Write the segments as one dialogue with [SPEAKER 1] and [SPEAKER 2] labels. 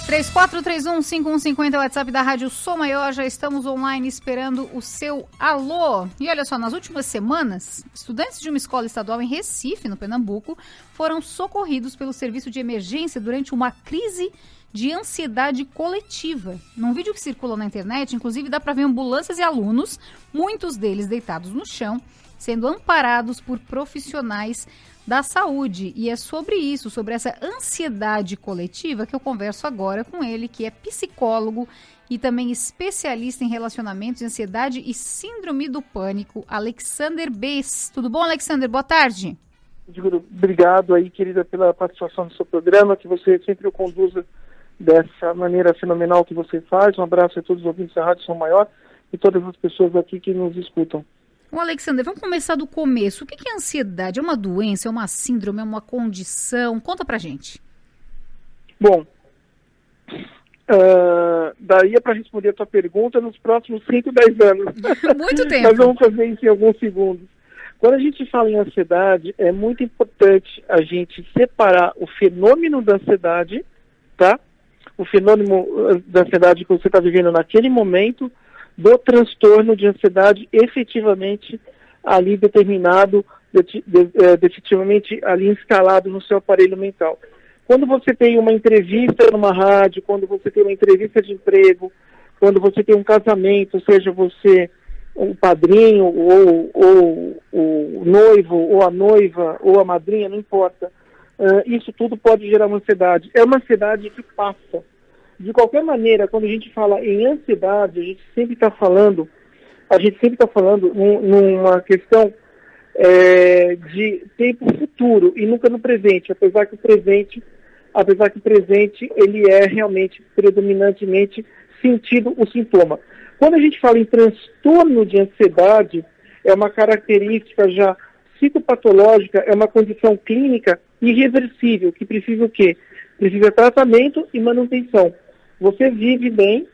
[SPEAKER 1] 3431-5150, WhatsApp da Rádio Som Maior, já estamos online esperando o seu alô. E olha só, nas últimas semanas, estudantes de uma escola estadual em Recife, no Pernambuco, foram socorridos pelo serviço de emergência durante uma crise de ansiedade coletiva. Num vídeo que circula na internet, inclusive dá para ver ambulâncias e alunos, muitos deles deitados no chão, sendo amparados por profissionais da saúde. E é sobre isso, sobre essa ansiedade coletiva, que eu converso agora com ele, que é psicólogo e também especialista em relacionamentos, ansiedade e síndrome do pânico, Alexander Bess. Tudo bom, Alexander? Boa tarde.
[SPEAKER 2] Obrigado aí, querida, pela participação no seu programa, que você sempre o conduza dessa maneira fenomenal que você faz. Um abraço a todos os ouvintes da Rádio Som Maior e todas as pessoas aqui que nos escutam.
[SPEAKER 1] Ô Alexander, vamos começar do começo. O que é ansiedade? É uma doença, é uma síndrome, é uma condição? Conta pra gente.
[SPEAKER 2] Bom, daria para responder a tua pergunta nos próximos 5, 10 anos.
[SPEAKER 1] Muito tempo.
[SPEAKER 2] Nós vamos fazer isso em alguns segundos. Quando a gente fala em ansiedade, é muito importante a gente separar o fenômeno da ansiedade, tá? O fenômeno da ansiedade que você está vivendo naquele momento, do transtorno de ansiedade efetivamente ali determinado, definitivamente ali instalado no seu aparelho mental. Quando você tem uma entrevista numa rádio, quando você tem uma entrevista de emprego, quando você tem um casamento, seja você o padrinho, ou o noivo, ou a noiva, ou a madrinha, não importa. Isso tudo pode gerar uma ansiedade. É uma ansiedade que passa. De qualquer maneira, quando a gente fala em ansiedade, a gente sempre está falando numa questão de tempo futuro e nunca no presente, apesar que o presente ele é realmente predominantemente sentido o sintoma. Quando a gente fala em transtorno de ansiedade, é uma característica já psicopatológica, é uma condição clínica irreversível, que precisa o quê? Precisa tratamento e manutenção. Você vive bem,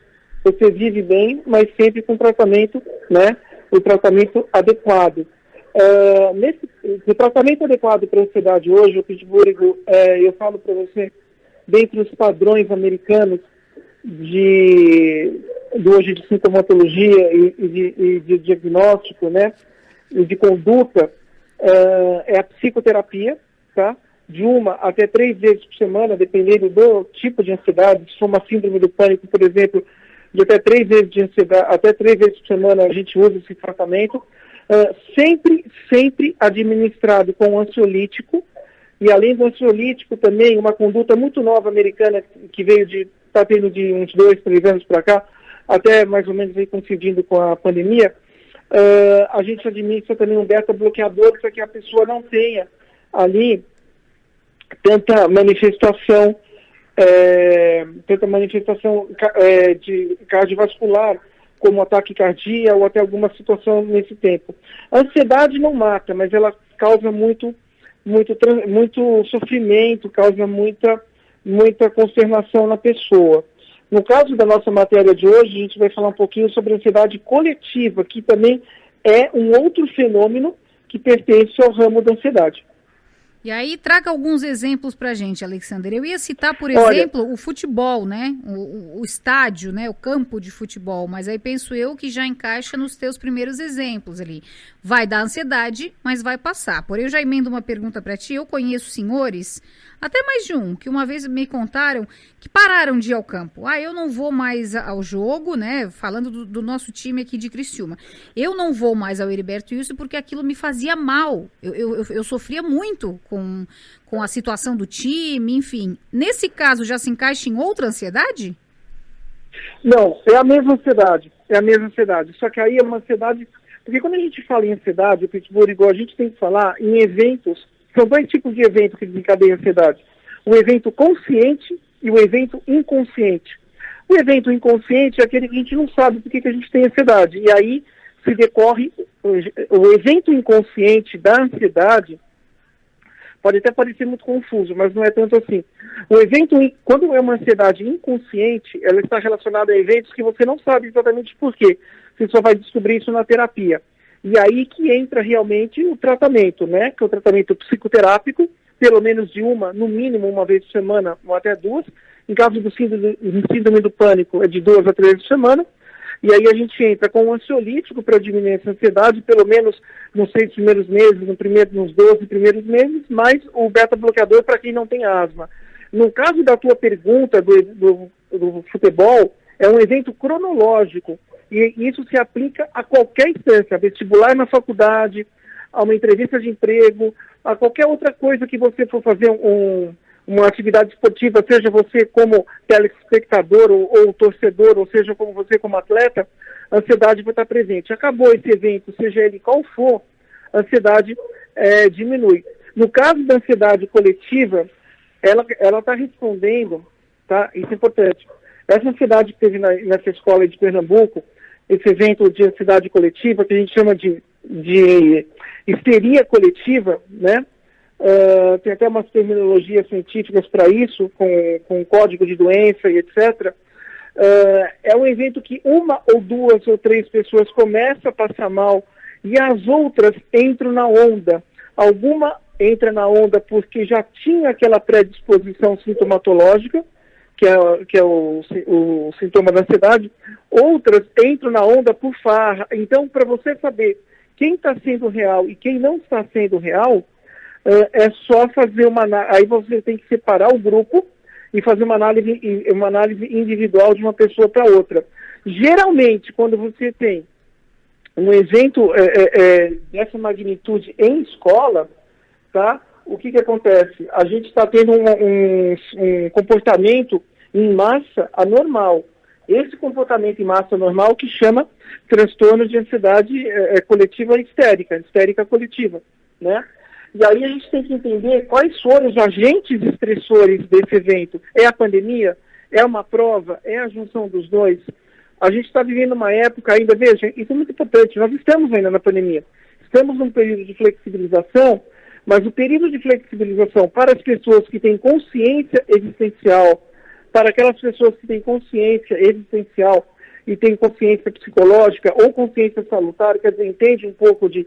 [SPEAKER 2] mas sempre com tratamento, né? O tratamento adequado. O tratamento adequado para a ansiedade hoje, o Pittsburgh, eu falo para você, dentre os padrões americanos hoje de sintomatologia e de diagnóstico, né? E de conduta, é a psicoterapia, tá? De 1 até 3 vezes por semana, dependendo do tipo de ansiedade. Se for uma síndrome do pânico, por exemplo, de até 3 vezes de ansiedade, até 3 vezes por semana a gente usa esse tratamento, sempre administrado com ansiolítico, e além do ansiolítico também uma conduta muito nova americana que está tendo de uns 2, 3 anos para cá, até mais ou menos aí coincidindo com a pandemia, a gente administra também um beta-bloqueador para que a pessoa não tenha ali tanta manifestação de cardiovascular, como ataque cardíaco ou até alguma situação nesse tempo. A ansiedade não mata, mas ela causa muito sofrimento, causa muita consternação na pessoa. No caso da nossa matéria de hoje, a gente vai falar um pouquinho sobre a ansiedade coletiva, que também é um outro fenômeno que pertence ao ramo da ansiedade.
[SPEAKER 1] E aí, traga alguns exemplos pra gente, Alexander. Eu ia citar, por exemplo, o futebol, né? O estádio, né? O campo de futebol. Mas aí penso eu que já encaixa nos teus primeiros exemplos ali. Vai dar ansiedade, mas vai passar. Porém, eu já emendo uma pergunta pra ti. Eu conheço senhores, até mais de um, que uma vez me contaram que pararam de ir ao campo. Eu não vou mais ao jogo, né? Falando do nosso time aqui de Criciúma. Eu não vou mais ao Heriberto Wilson porque aquilo me fazia mal. Eu sofria muito com a situação do time, enfim. Nesse caso, já se encaixa em outra ansiedade?
[SPEAKER 2] Não, é a mesma ansiedade. Só que aí é uma ansiedade... Porque quando a gente fala em ansiedade, o Pittsburgh, a gente tem que falar em eventos. São 2 tipos de eventos que desencadeiam a ansiedade. O evento consciente e o evento inconsciente. O evento inconsciente é aquele que a gente não sabe por que a gente tem ansiedade. E aí se decorre o evento inconsciente da ansiedade. Pode até parecer muito confuso, mas não é tanto assim. Quando é uma ansiedade inconsciente, ela está relacionada a eventos que você não sabe exatamente por quê. Você só vai descobrir isso na terapia. E aí que entra realmente o tratamento, né? Que é o tratamento psicoterápico, pelo menos no mínimo 1 vez por semana, ou até 2, Em caso do síndrome do pânico, é de 2 a 3 semanas. E aí a gente entra com um ansiolítico para diminuir essa ansiedade, pelo menos nos 6 primeiros meses, nos 12 primeiros meses, mais o beta-bloqueador para quem não tem asma. No caso da tua pergunta do futebol, é um evento cronológico, e isso se aplica a qualquer instância, vestibular na faculdade, a uma entrevista de emprego, a qualquer outra coisa que você for fazer uma atividade esportiva, seja você como telespectador ou torcedor, ou seja como você como atleta, a ansiedade vai estar presente. Acabou esse evento, seja ele qual for, a ansiedade diminui. No caso da ansiedade coletiva, ela está respondendo, tá? Isso é importante. Essa ansiedade que teve nessa escola de Pernambuco, esse evento de ansiedade coletiva, que a gente chama de histeria coletiva, né? Tem até umas terminologias científicas para isso, com código de doença e etc. É um evento que 1 ou 2 ou 3 pessoas começam a passar mal e as outras entram na onda. Alguma entra na onda porque já tinha aquela predisposição sintomatológica, que é o sintoma da ansiedade. Outras entram na onda por farra. Então, para você saber quem está sendo real e quem não está sendo real, é só fazer aí você tem que separar o grupo e fazer uma análise individual de uma pessoa para outra. Geralmente, quando você tem um evento dessa magnitude em escola, tá? O que acontece? A gente está tendo um comportamento em massa anormal. Esse comportamento em massa anormal que chama transtorno de ansiedade coletiva histérica coletiva, né? E aí a gente tem que entender quais foram os agentes estressores desse evento. É a pandemia? É uma prova? É a junção dos dois? A gente está vivendo uma época ainda, veja, isso é muito importante, nós estamos ainda na pandemia. Estamos num período de flexibilização, mas o período de flexibilização para as pessoas que têm consciência existencial, para aquelas pessoas que têm consciência existencial e têm consciência psicológica ou consciência salutar, quer dizer, entende um pouco de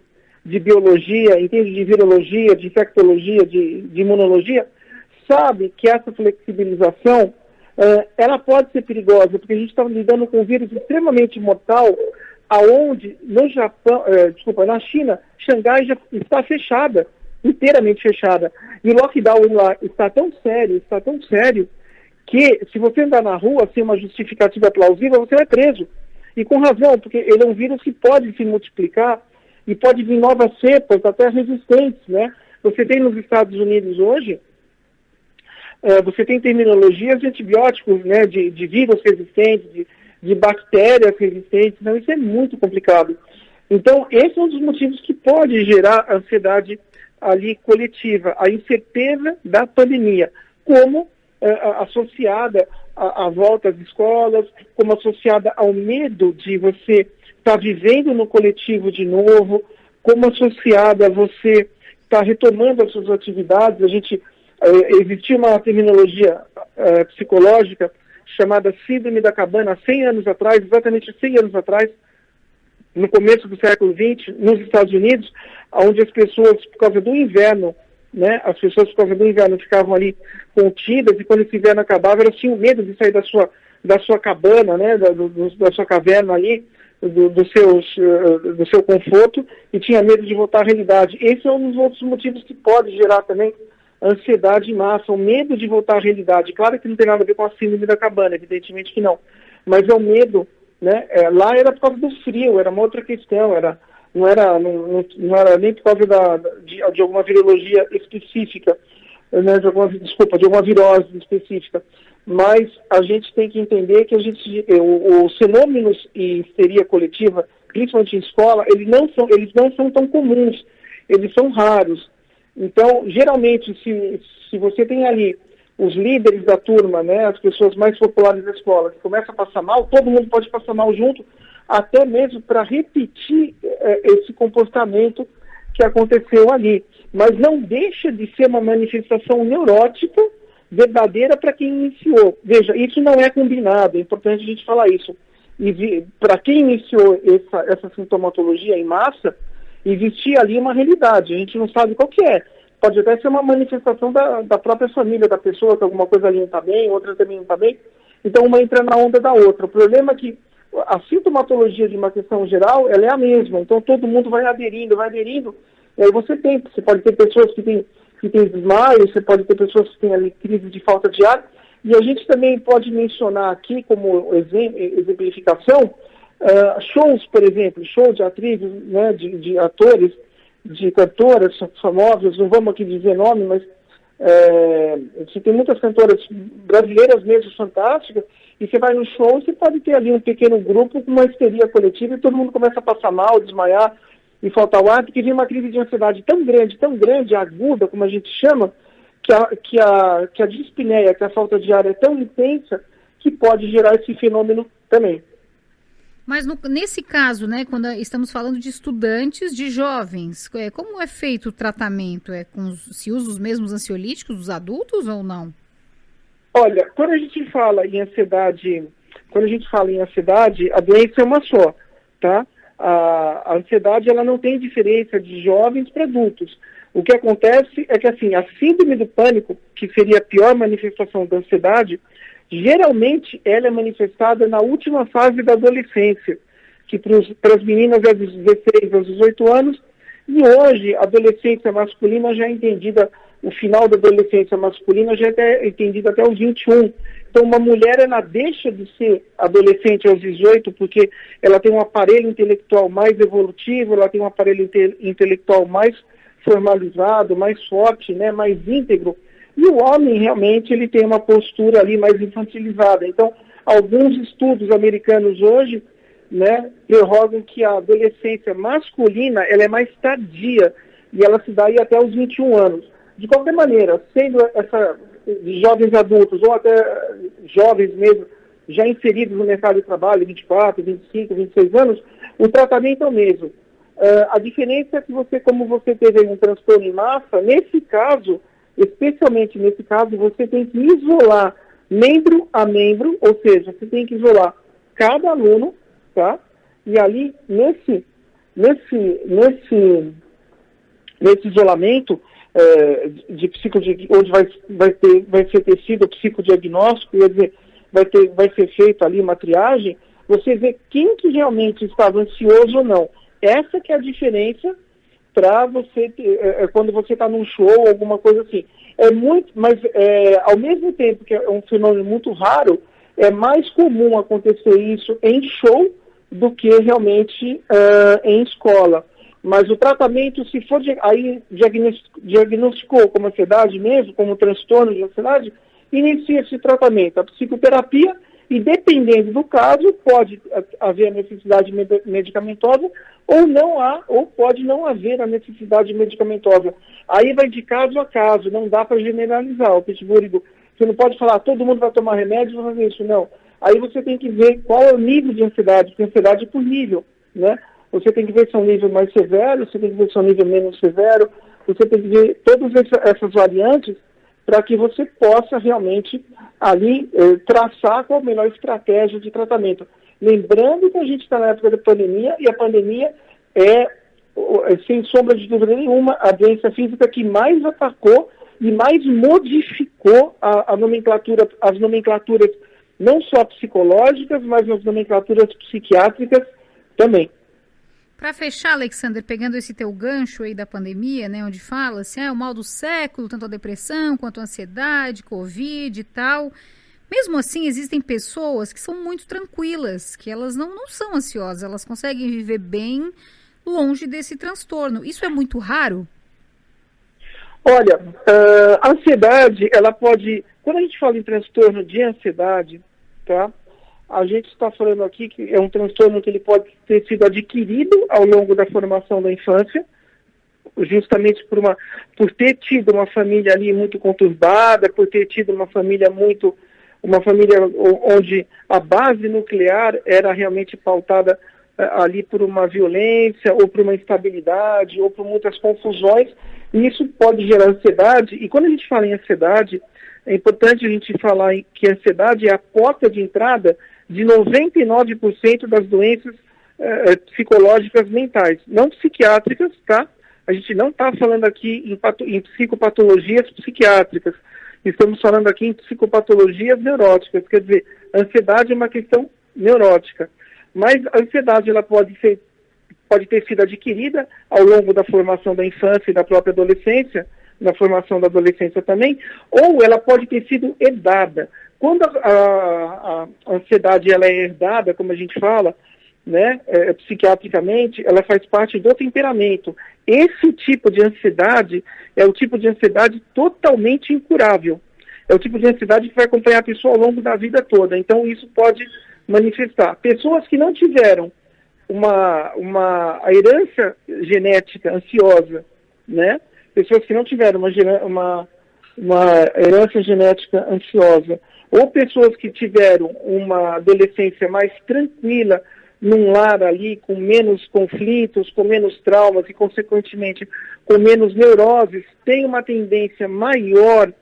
[SPEAKER 2] biologia, entende de virologia, de infectologia, de imunologia, sabe que essa flexibilização ela pode ser perigosa, porque a gente está lidando com um vírus extremamente mortal, aonde no Japão, na China, Xangai já está fechada, inteiramente fechada. E o lockdown lá está tão sério, que se você andar na rua sem uma justificativa plausível, você é preso. E com razão, porque ele é um vírus que pode se multiplicar e pode vir novas cepas, até resistentes, né? Você tem nos Estados Unidos hoje, você tem terminologias de antibióticos, né? De vírus resistentes, de bactérias resistentes, então isso é muito complicado. Então, esse é um dos motivos que pode gerar ansiedade ali coletiva, a incerteza da pandemia, como associada à volta às escolas, como associada ao medo de você estar vivendo no coletivo de novo, como associada a você estar retomando as suas atividades. Existia uma terminologia psicológica chamada síndrome da cabana 100 anos atrás, exatamente 100 anos atrás, no começo do século XX, nos Estados Unidos, onde as pessoas, por causa do inverno, né, ficavam ali contidas, e quando esse inverno acabava, elas tinham medo de sair da sua cabana, né, da sua caverna ali, do seu conforto, e tinha medo de voltar à realidade. Esse é um dos outros motivos que pode gerar também ansiedade em massa, o medo de voltar à realidade. Claro que não tem nada a ver com a síndrome da cabana, evidentemente que não, mas é o medo, né? Lá era por causa do frio, era uma outra questão, não era nem por causa de alguma virologia específica, né? de alguma virose específica. Mas a gente tem que entender que os fenômenos em histeria coletiva, principalmente em escola, eles não são tão comuns, eles são raros. Então, geralmente, se você tem ali os líderes da turma, né, as pessoas mais populares da escola, que começam a passar mal, todo mundo pode passar mal junto, até mesmo para repetir esse comportamento que aconteceu ali. Mas não deixa de ser uma manifestação neurótica verdadeira para quem iniciou. Veja, isso não é combinado, é importante a gente falar isso. E para quem iniciou essa sintomatologia em massa, existia ali uma realidade, a gente não sabe qual que é. pode até ser uma manifestação da própria família da pessoa, que alguma coisa ali não está bem, outra também não está bem. Então, uma entra na onda da outra. O problema é que a sintomatologia de uma questão geral, ela é a mesma. Então, todo mundo vai aderindo. E aí você pode ter pessoas que têm desmaio, você pode ter pessoas que têm ali crise de falta de ar. E a gente também pode mencionar aqui, como exemplificação, shows, por exemplo, show de atrizes, né, de atores, de cantoras famosas, não vamos aqui dizer nome, mas tem muitas cantoras brasileiras mesmo fantásticas, e você vai no show, você pode ter ali um pequeno grupo com uma histeria coletiva e todo mundo começa a passar mal, desmaiar e faltar o ar, porque vem uma crise de ansiedade tão grande, aguda, como a gente chama, que a dispneia, que a falta de ar é tão intensa, que pode gerar esse fenômeno também.
[SPEAKER 1] Mas nesse caso, né, quando estamos falando de estudantes, de jovens, como é feito o tratamento? Se usa os mesmos ansiolíticos dos adultos ou não?
[SPEAKER 2] Olha, quando a gente fala em ansiedade, a doença é uma só, tá? A ansiedade, ela não tem diferença de jovens para adultos. O que acontece é que, assim, a síndrome do pânico, que seria a pior manifestação da ansiedade, geralmente ela é manifestada na última fase da adolescência, que para as meninas é dos 16 aos 18 anos, e hoje a adolescência masculina já é entendida, o final da adolescência masculina já é entendida até os 21. Então uma mulher, ela deixa de ser adolescente aos 18 porque ela tem um aparelho intelectual mais evolutivo, ela tem um aparelho intelectual mais formalizado, mais forte, né, mais íntegro. E o homem, realmente, ele tem uma postura ali mais infantilizada. Então, alguns estudos americanos hoje, né, prorrogam que a adolescência masculina, ela é mais tardia, e ela se dá aí até os 21 anos. De qualquer maneira, sendo jovens adultos, ou até jovens mesmo, já inseridos no mercado de trabalho, 24, 25, 26 anos, o tratamento é o mesmo. A diferença é que como você teve um transtorno em massa, nesse caso, especialmente nesse caso, você tem que isolar membro a membro, ou seja, você tem que isolar cada aluno, tá? E ali, nesse isolamento, onde vai ser tecido psicodiagnóstico, quer dizer, vai ser feito ali uma triagem, você vê quem que realmente estava ansioso ou não. Essa que é a diferença para você, quando você está num show, alguma coisa assim. Mas ao mesmo tempo que é um fenômeno muito raro, é mais comum acontecer isso em show do que realmente em escola. Mas o tratamento, se for aí diagnosticou como ansiedade mesmo, como transtorno de ansiedade, inicia esse tratamento, a psicoterapia, e dependendo do caso, pode haver a necessidade medicamentosa ou pode não haver a necessidade medicamentosa. Aí vai de caso a caso, não dá para generalizar. O Pittsburgh, você não pode falar, todo mundo vai tomar remédio e vai fazer isso, não. Aí você tem que ver qual é o nível de ansiedade, porque ansiedade é por nível, né? Você tem que ver se é um nível mais severo, você tem que ver se é um nível menos severo, você tem que ver todas essas variantes para que você possa realmente ali traçar qual a melhor estratégia de tratamento. Lembrando que a gente está na época da pandemia, e a pandemia é, sem sombra de dúvida nenhuma, a doença física que mais atacou e mais modificou as nomenclaturas não só psicológicas, mas as nomenclaturas psiquiátricas também.
[SPEAKER 1] Para fechar, Alexander, pegando esse teu gancho aí da pandemia, né, onde fala-se, o mal do século, tanto a depressão quanto a ansiedade, Covid e tal. Mesmo assim, existem pessoas que são muito tranquilas, que elas não são ansiosas, elas conseguem viver bem longe desse transtorno. Isso é muito raro?
[SPEAKER 2] Olha, a ansiedade, ela pode... Quando a gente fala em transtorno de ansiedade, tá? A gente está falando aqui que é um transtorno que ele pode ter sido adquirido ao longo da formação da infância, justamente por ter tido uma família ali muito conturbada, por ter tido uma família onde a base nuclear era realmente pautada ali por uma violência, ou por uma instabilidade, ou por muitas confusões, e isso pode gerar ansiedade. E quando a gente fala em ansiedade, é importante a gente falar que a ansiedade é a porta de entrada de 99% das doenças psicológicas mentais, não psiquiátricas, tá? a gente não está falando aqui em psicopatologias psiquiátricas, estamos falando aqui em psicopatologias neuróticas, quer dizer, a ansiedade é uma questão neurótica, mas a ansiedade ela pode ter sido adquirida ao longo da formação da infância e da própria adolescência, na formação da adolescência também, ou ela pode ter sido herdada. Quando a ansiedade ela é herdada, como a gente fala, né, psiquiatricamente, ela faz parte do temperamento. Esse tipo de ansiedade é o tipo de ansiedade totalmente incurável. É o tipo de ansiedade que vai acompanhar a pessoa ao longo da vida toda. Então, isso pode manifestar. Pessoas que não tiveram a herança genética ansiosa, né? Pessoas que não tiveram uma herança genética ansiosa, ou pessoas que tiveram uma adolescência mais tranquila, num lar ali com menos conflitos, com menos traumas e, consequentemente, com menos neuroses, tem uma tendência maior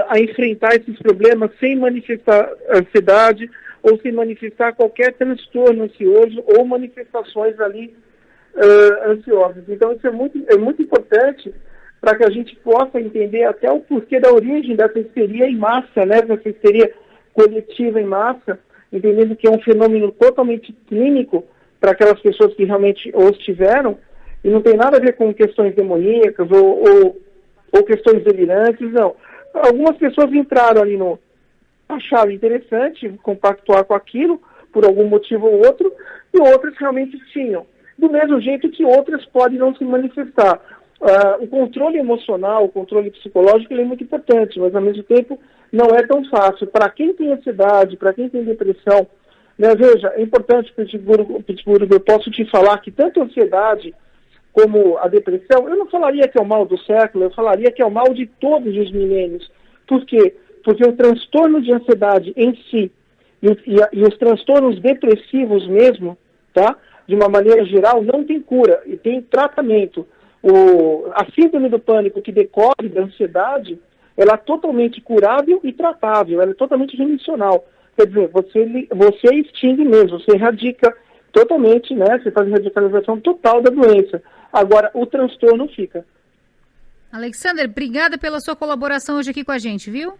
[SPEAKER 2] a enfrentar esses problemas sem manifestar ansiedade ou sem manifestar qualquer transtorno ansioso ou manifestações ali ansiosas. Então, isso é muito importante para que a gente possa entender até o porquê da origem dessa histeria em massa, né, dessa histeria coletiva em massa, entendendo que é um fenômeno totalmente clínico para aquelas pessoas que realmente os tiveram, e não tem nada a ver com questões demoníacas ou questões delirantes, não. Algumas pessoas entraram ali acharam interessante compactuar com aquilo, por algum motivo ou outro, e outras realmente tinham. Do mesmo jeito que outras podem não se manifestar. O controle emocional, o controle psicológico, ele é muito importante, mas ao mesmo tempo não é tão fácil. Para quem tem ansiedade, para quem tem depressão, né, veja, é importante, Pittsburgh, eu posso te falar que tanto a ansiedade como a depressão, eu não falaria que é o mal do século, eu falaria que é o mal de todos os milênios. Por quê? Porque o transtorno de ansiedade em si e os transtornos depressivos mesmo, tá? De uma maneira geral, não tem cura e tem tratamento. A síndrome do pânico que decorre da ansiedade, ela é totalmente curável e tratável, ela é totalmente remissional. Quer dizer, você extingue mesmo, você erradica totalmente, né? Você faz a radicalização total da doença. Agora, o transtorno fica.
[SPEAKER 1] Alexander, obrigada pela sua colaboração hoje aqui com a gente, viu?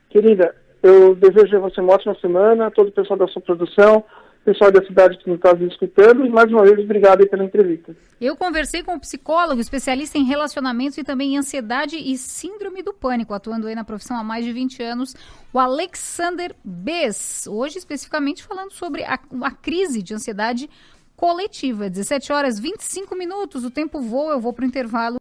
[SPEAKER 2] Querida, eu desejo a você uma ótima semana, a todo o pessoal da sua produção, pessoal da cidade que nos está escutando, e mais uma vez, obrigado aí pela entrevista.
[SPEAKER 1] Eu conversei com um psicólogo, especialista em relacionamentos e também em ansiedade e síndrome do pânico, atuando aí na profissão há mais de 20 anos, o Alexander Bess, hoje especificamente falando sobre a crise de ansiedade coletiva. 17 horas 25 minutos, o tempo voa, eu vou para o intervalo.